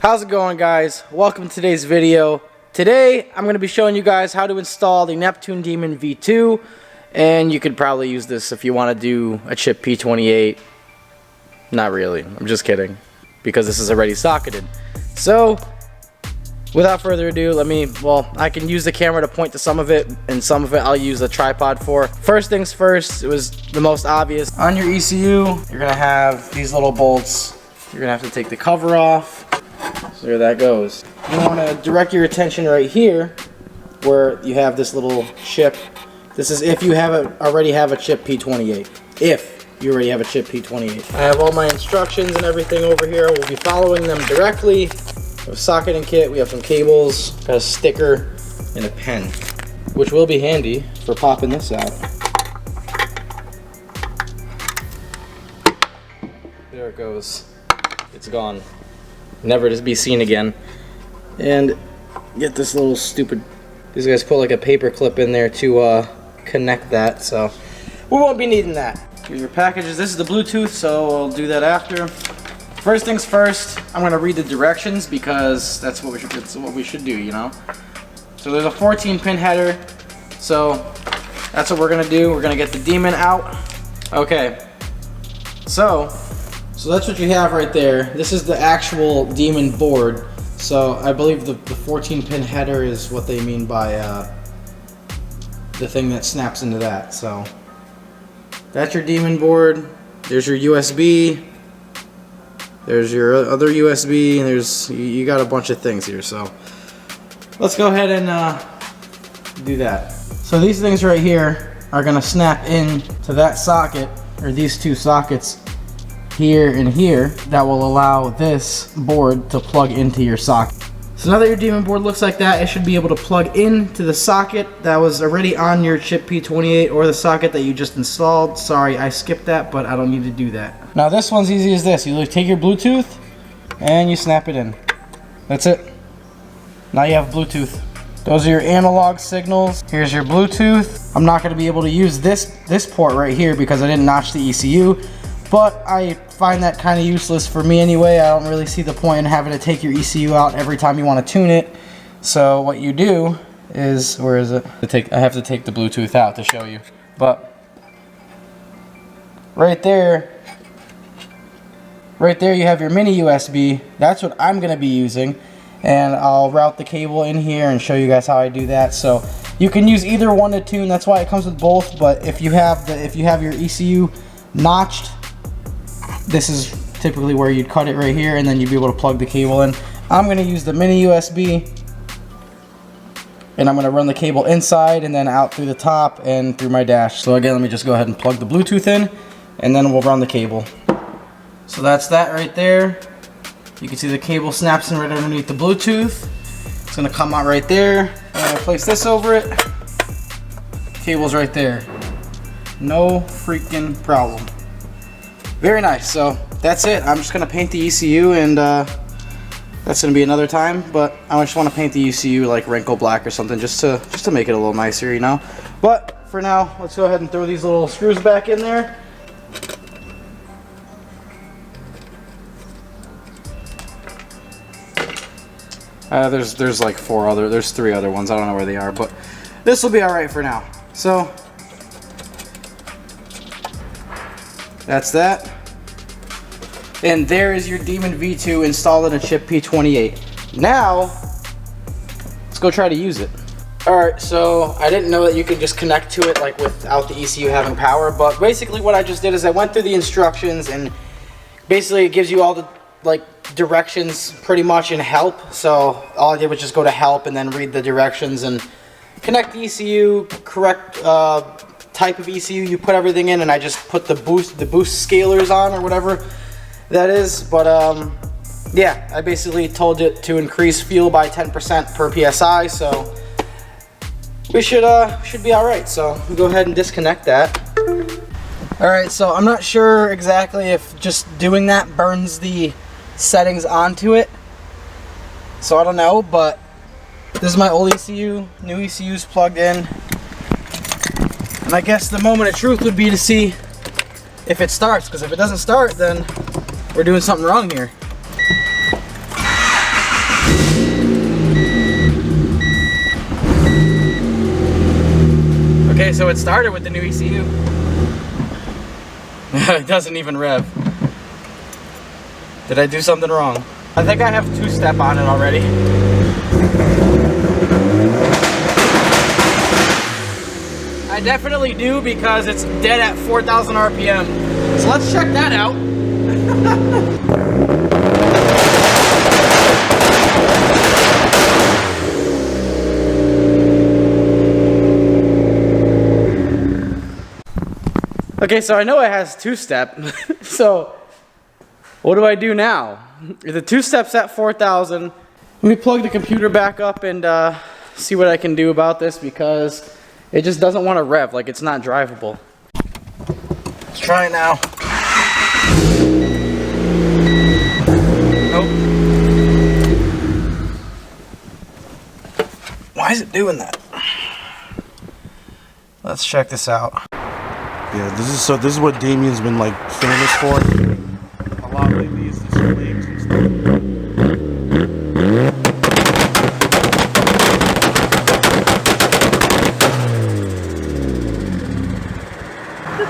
How's it going, guys? Welcome to today's video. Today I'm going to be showing you guys how to install the Neptune Demon V2, and you could probably use this if you want to do a chip P28. Not really, I'm just kidding, because this is already socketed. So without further ado, I can use the camera to point to some of it, and some of it I'll use a tripod for. First things first, it was the most obvious. On your ECU, you're going to have these little bolts. You're going to have to take the cover off. So there that goes. You want to direct your attention right here where you have this little chip. This is if you already have a chip P28. If you already have a chip P28. I have all my instructions and everything over here. We'll be following them directly. We have a socketing kit. We have some cables, got a sticker, and a pen, which will be handy for popping this out. There it goes. It's gone. Never to be seen again. And get this little stupid, these guys put like a paper clip in there to connect that, so we won't be needing that. Here's your packages. This is the Bluetooth, so I'll do that after. First things first, I'm going to read the directions because that's what we should do, you know. So there's a 14-pin header, so that's what we're going to do. We're going to get the Demon out. Okay, so that's what you have right there. This is the actual Demon board. So I believe the 14-pin header is what they mean by the thing that snaps into that. So that's your Demon board. There's your USB. There's your other USB, and you got a bunch of things here. So let's go ahead and do that. So these things right here are gonna snap in to that socket, or these two sockets here and here, that will allow this board to plug into your socket. So now that your Demon board looks like that, it should be able to plug into the socket that was already on your chip P28 or the socket that you just installed. Sorry, I skipped that, but I don't need to do that. Now this one's easy as this. You take your Bluetooth and you snap it in. That's it. Now you have Bluetooth. Those are your analog signals. Here's your Bluetooth. I'm not going to be able to use this port right here because I didn't notch the ECU. But I find that kind of useless for me anyway. I don't really see the point in having to take your ECU out every time you want to tune it. So what you do is, where is it? I have to take the Bluetooth out to show you. But right there you have your mini USB. That's what I'm going to be using. And I'll route the cable in here and show you guys how I do that. So you can use either one to tune. That's why it comes with both. But if you have your ECU notched, this is typically where you'd cut it right here, and then you'd be able to plug the cable in. I'm going to use the mini USB, and I'm going to run the cable inside and then out through the top and through my dash. So again, let me just go ahead and plug the Bluetooth in, and then we'll run the cable. So that's that right there. You can see the cable snaps in right underneath the Bluetooth. It's going to come out right there. I'm going to place this over it. Cable's right there. No freaking problem. Very nice. So that's it. I'm just gonna paint the ECU, and that's gonna be another time. But I just want to paint the ECU like wrinkle black or something, just to make it a little nicer, you know. But for now, let's go ahead and throw these little screws back in there. There's like there's three other ones. I don't know where they are, but this will be all right for now. So that's that. And there is your Demon V2 installed in a chip P28. Now, let's go try to use it. Alright, so I didn't know that you could just connect to it like without the ECU having power, but basically what I just did is I went through the instructions, and basically it gives you all the directions pretty much in help. So all I did was just go to help and then read the directions and connect the ECU, correct type of ECU you put everything in, and I just put the boost scalers on, or whatever that is. But yeah, I basically told it to increase fuel by 10% per PSI, so we should be all right. So we'll go ahead and disconnect that. All right, so I'm not sure exactly if just doing that burns the settings onto it, so I don't know, but this is my old ECU. New ECU's plugged in. And I guess the moment of truth would be to see if it starts, because if it doesn't start, then we're doing something wrong here. Okay, so it started with the new ECU. It doesn't even rev. Did I do something wrong? I think I have two-step on it already. I definitely do because it's dead at 4,000 RPM. So let's check that out. Okay, so I know it has two-step. So what do I do now? The two-step's at 4,000. Let me plug the computer back up and see what I can do about this because it just doesn't want to rev, like it's not drivable. Let's try it now. Nope. Why is it doing that? Let's check this out. Yeah, this is what Damian's been like famous for. A lot lately is the flames and stuff.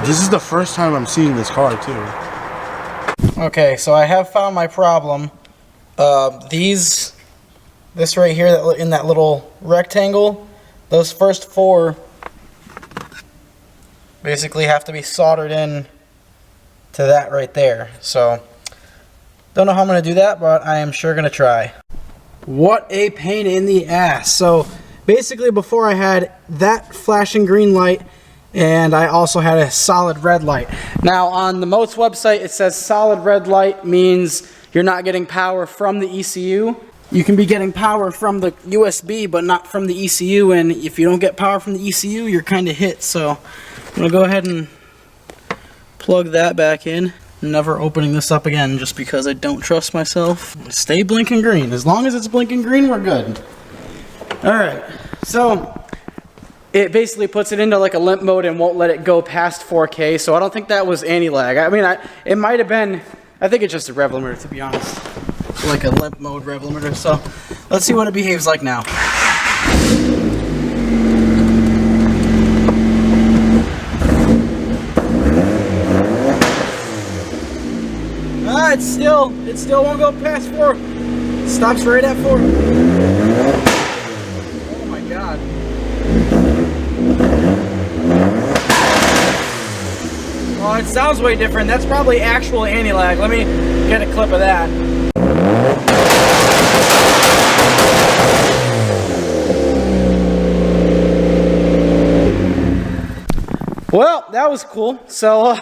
This is the first time I'm seeing this car too. Okay, so I have found my problem. This right here, in that little rectangle, those first four basically have to be soldered in to that right there. So, don't know how I'm going to do that, but I am sure going to try. What a pain in the ass. So, basically before I had that flashing green light, and I also had a solid red light. Now on the Mote's website it says solid red light means you're not getting power from the ECU. You can be getting power from the USB but not from the ECU, and if you don't get power from the ECU you're kind of hit. So I'm going to go ahead and plug that back in. Never opening this up again just because I don't trust myself. Stay blinking green. As long as it's blinking green we're good. Alright, so it basically puts it into like a limp mode and won't let it go past 4K, so I don't think that was anti-lag. I mean, it might have been, I think it's just a rev limiter to be honest. Like a limp mode rev limiter, so let's see what it behaves like now. It still won't go past 4. Stops right at 4. Oh my god. Well, it sounds way different. That's probably actual anti-lag. Let me get a clip of that. Well, that was cool. So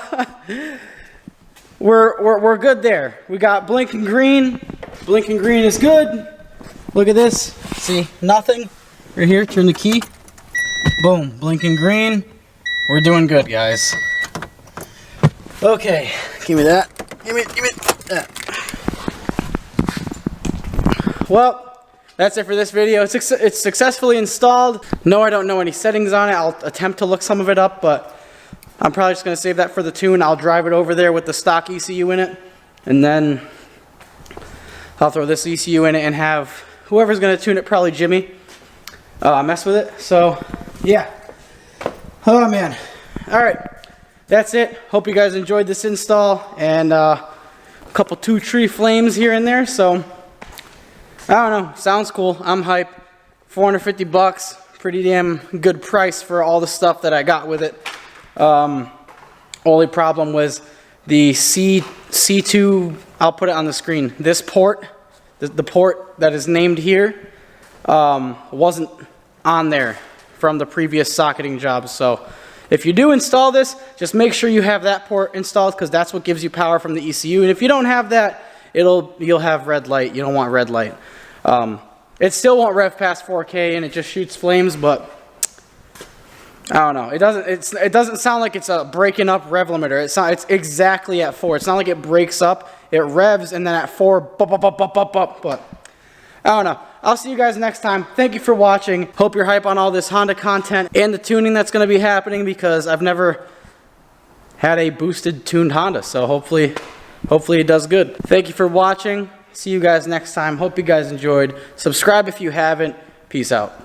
we're good there. We got blinking green. Blinking green is good. Look at this. See, nothing. Right here, turn the key. Boom, blinking green. We're doing good, guys. Okay, give me that. Give me that. Well, that's it for this video. It's successfully installed. No, I don't know any settings on it. I'll attempt to look some of it up, but I'm probably just going to save that for the tune. I'll drive it over there with the stock ECU in it, and then I'll throw this ECU in it and have whoever's going to tune it, probably Jimmy, mess with it. So, yeah. Oh, man. All right. That's it. Hope you guys enjoyed this install, and a couple 2-tree flames here and there. So, I don't know. Sounds cool. I'm hype. 450 bucks. Pretty damn good price for all the stuff that I got with it. Only problem was the C2, I'll put it on the screen. This port, the port that is named here, wasn't on there from the previous socketing job. So if you do install this, just make sure you have that port installed, because that's what gives you power from the ECU. And if you don't have that, you'll have red light. You don't want red light. It still won't rev past 4K, and it just shoots flames, but I don't know. It doesn't sound like it's a breaking up rev limiter. It's exactly at 4. It's not like it breaks up. It revs, and then at 4, but I don't know. I'll see you guys next time. Thank you for watching. Hope you're hype on all this Honda content and the tuning that's going to be happening, because I've never had a boosted tuned Honda. So hopefully it does good. Thank you for watching. See you guys next time. Hope you guys enjoyed. Subscribe if you haven't. Peace out.